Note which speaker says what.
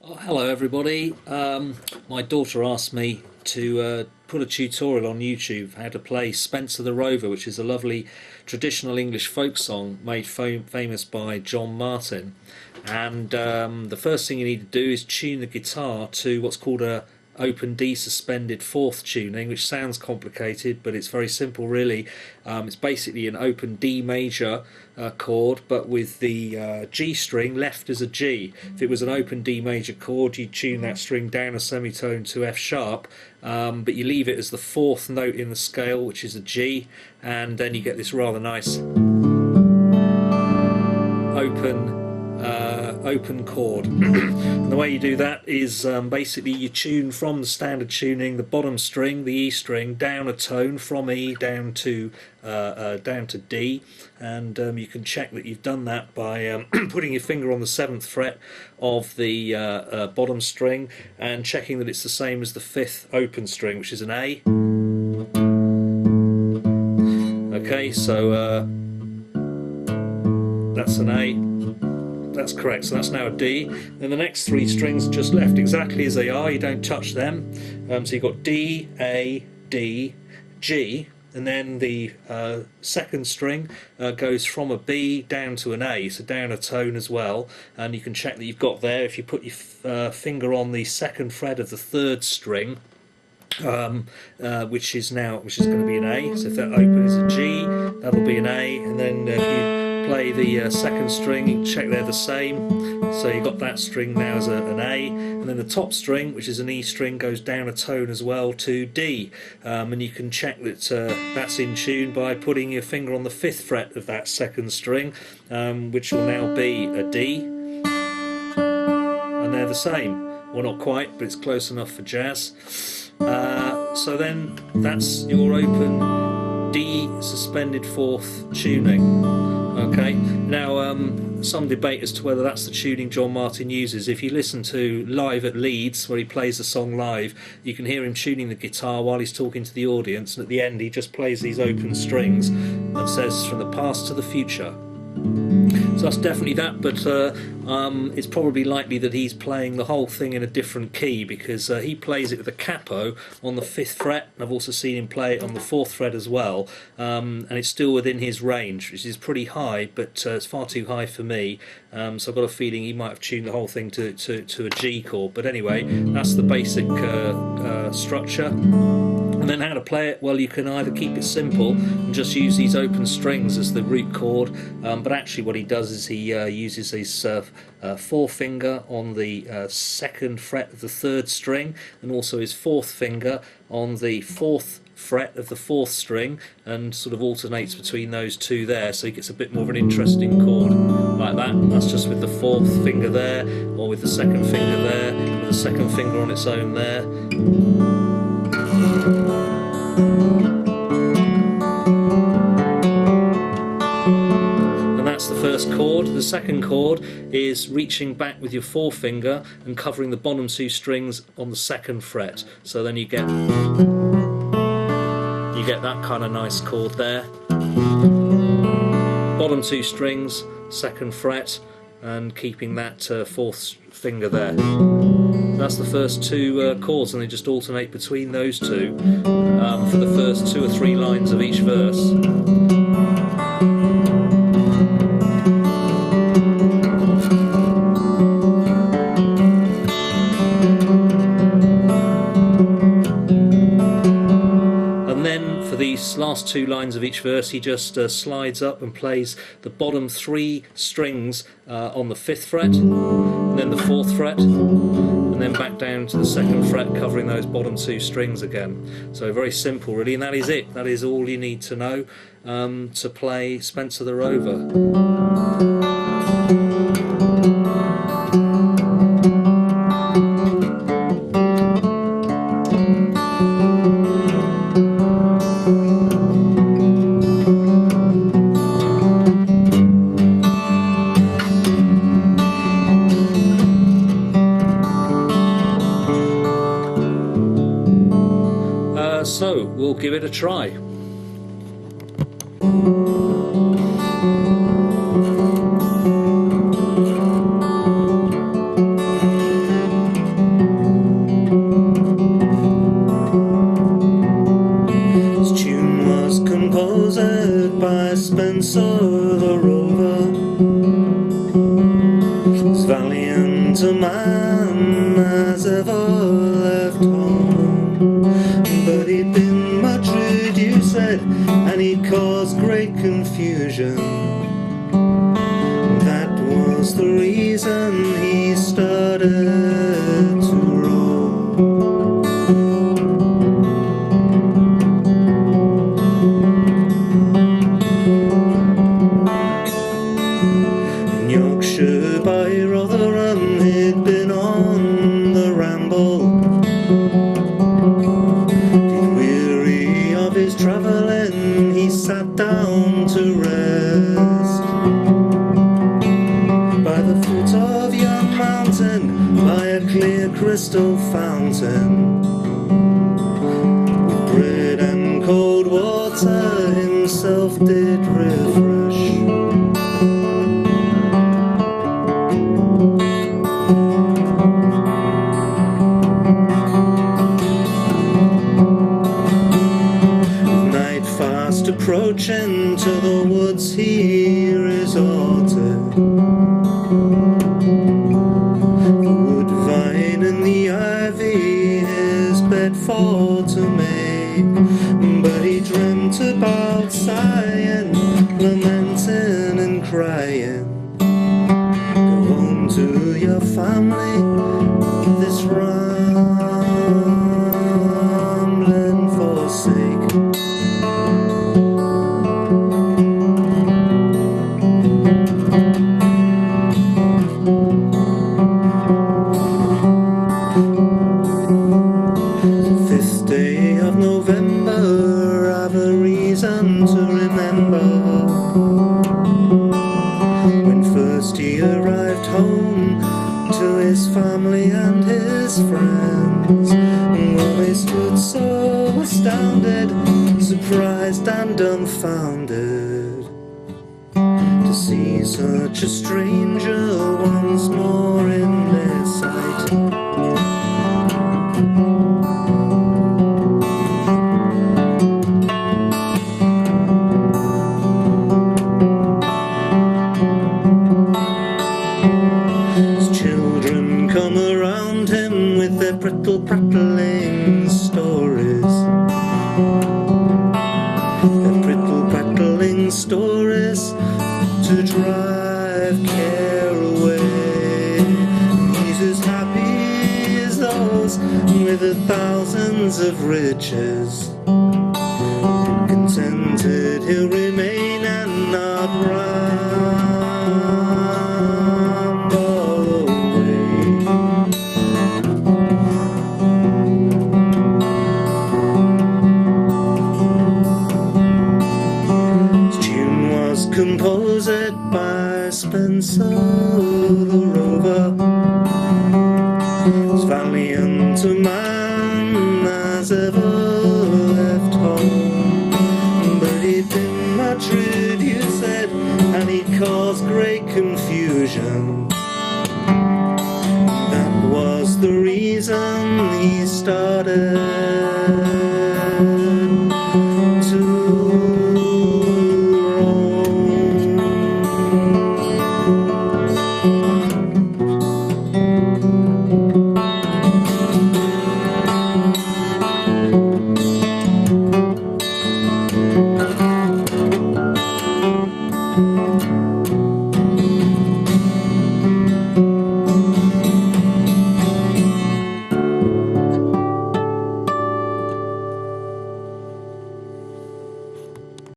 Speaker 1: Oh, hello everybody. My daughter asked me to put a tutorial on YouTube how to play Spencer the Rover, which is a lovely traditional English folk song made famous by John Martyn. And the first thing you need to do is tune the guitar to what's called a open D suspended fourth tuning, which sounds complicated, but it's very simple really. It's basically an open D major chord, but with the G string left as a G. If it was an open D major chord, you tune that string down a semitone to F sharp, but you leave it as the fourth note in the scale, which is a G, and then you get this rather nice open chord. And the way you do that is basically you tune from the standard tuning the bottom string, the E string, down a tone from E down to D, and you can check that you've done that by putting your finger on the 7th fret of the bottom string and checking that it's the same as the 5th open string, which is an A. Okay, so that's an A. That's correct, so that's now a D. Then the next three strings are just left exactly as they are, you don't touch them. So you've got D, A, D, G, and then the second string goes from a B down to an A, so down a tone as well. And you can check that you've got there if you put your finger on the 2nd fret of the 3rd string, which is going to be an A. So if that open is a G, that'll be an A, and then if you play the 2nd string, you can check they're the same, so you've got that string now as an A, and then the top string, which is an E string, goes down a tone as well to D, and you can check that that's in tune by putting your finger on the 5th fret of that 2nd string, which will now be a D, and they're the same. Well, not quite, but it's close enough for jazz. So then that's your open D suspended 4th tuning. Okay, now some debate as to whether that's the tuning John Martyn uses. If you listen to Live at Leeds, where he plays the song live, you can hear him tuning the guitar while he's talking to the audience, and at the end he just plays these open strings and says from the past to the future. So that's definitely that, but it's probably likely that he's playing the whole thing in a different key, because he plays it with a capo on the 5th fret, and I've also seen him play it on the 4th fret as well, and it's still within his range, which is pretty high, but it's far too high for me, so I've got a feeling he might have tuned the whole thing to a G chord. But anyway, that's the basic structure. And then how to play it? Well, you can either keep it simple and just use these open strings as the root chord, but actually what he does is he uses his forefinger on the 2nd fret of the 3rd string, and also his 4th finger on the 4th fret of the 4th string, and sort of alternates between those two there, so he gets a bit more of an interesting chord like that. That's just with the 4th finger there, or with the 2nd finger there, with the 2nd finger on its own there. And that's the first chord. The second chord is reaching back with your forefinger and covering the bottom two strings on the 2nd fret. So then you get that kind of nice chord there. Bottom two strings, 2nd fret, and keeping that 4th finger there. That's the first two chords, and they just alternate between those two for the first 2 or 3 lines of each verse. And then for these last 2 lines of each verse, he just slides up and plays the bottom 3 strings on the 5th fret, and then the 4th fret, and then back down to the 2nd fret, covering those bottom 2 strings again. So very simple really, and that is it. That is all you need to know to play Spencer the Rover. So we'll give it a try. the Rover, as valiant a man as ever left home. But he'd been much reduced, and he'd caused great confusion. That was the reason he started to roll. In Yorkshire by Rotherham, he'd been on the ramble. He'd weary of his travelling, he sat down to rest by the foot of yon mountain, by a clear crystal fountain. With bread and cold water himself did refresh. With night fast approaching, to the woods he resorted. The wood vine and the ivy his bed for to make, but he dreamt about sighing, lamenting and crying. Go home to your family, this rambling forsake. Day of November, I've a reason to remember, when first he arrived home to his family and his friends. Well, they stood so astounded, surprised and dumbfounded, to see such a stranger once more in their sight. Come around him with their prattle-prattling stories, their prattle-prattling stories to drive care away. He's as happy as those with the thousands of riches, contented he'll remain and not ramble away. Composed by Spencer the Rover, as valiant a man as ever left home. But he'd been much reduced, and he caused great confusion. That was the reason he started